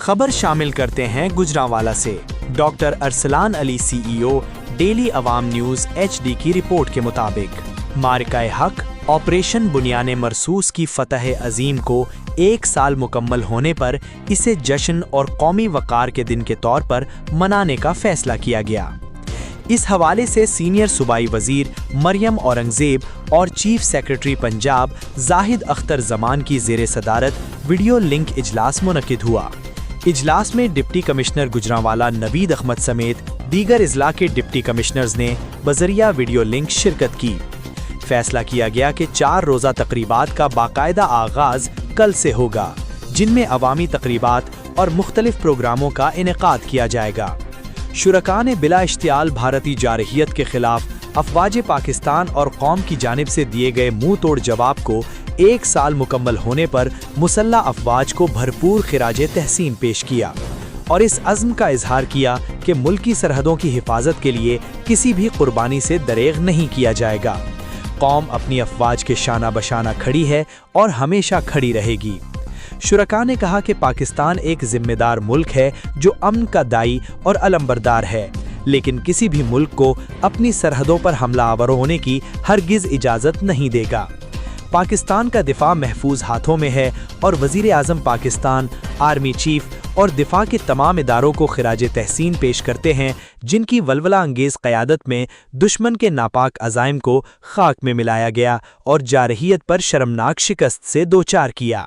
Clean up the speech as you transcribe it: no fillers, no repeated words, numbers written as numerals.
خبر شامل کرتے ہیں گجرانوالہ سے۔ ڈاکٹر ارسلان علی CEO ڈیلی عوام نیوز HD کی رپورٹ کے مطابق معرکہ حق آپریشن بنیان مرصوص کی فتح عظیم کو 1 سال مکمل ہونے پر اسے جشن اور قومی وقار کے دن کے طور پر منانے کا فیصلہ کیا گیا۔ اس حوالے سے سینئر صوبائی وزیر مریم اورنگزیب اور چیف سیکرٹری پنجاب زاہد اختر زمان کی زیر صدارت ویڈیو لنک اجلاس منعقد ہوا۔ اجلاس میں ڈپٹی کمشنر گجرانوالہ نوید احمد سمیت دیگر اضلاع کے ڈپٹی کمشنرز نے بذریعہ ویڈیو لنک شرکت کی۔ فیصلہ کیا گیا کہ 4 روزہ تقریبات کا باقاعدہ آغاز کل سے ہوگا، جن میں عوامی تقریبات اور مختلف پروگراموں کا انعقاد کیا جائے گا۔ شرکاء نے بلا اشتعال بھارتی جارحیت کے خلاف افواج پاکستان اور قوم کی جانب سے دیے گئے منہ توڑ جواب کو 1 سال مکمل ہونے پر مسلح افواج کو بھرپور خراج تحسین پیش کیا اور اس عزم کا اظہار کیا کہ ملکی سرحدوں کی حفاظت کے لیے کسی بھی قربانی سے دریغ نہیں کیا جائے گا۔ قوم اپنی افواج کے شانہ بشانہ کھڑی ہے اور ہمیشہ کھڑی رہے گی۔ شرکاء نے کہا کہ پاکستان ایک ذمہ دار ملک ہے جو امن کا داعی اور علمبردار ہے، لیکن کسی بھی ملک کو اپنی سرحدوں پر حملہ آور ہونے کی ہرگز اجازت نہیں دے گا۔ پاکستان کا دفاع محفوظ ہاتھوں میں ہے اور وزیر اعظم پاکستان، آرمی چیف اور دفاع کے تمام اداروں کو خراج تحسین پیش کرتے ہیں، جن کی ولولہ انگیز قیادت میں دشمن کے ناپاک عزائم کو خاک میں ملایا گیا اور جارحیت پر شرمناک شکست سے دوچار کیا۔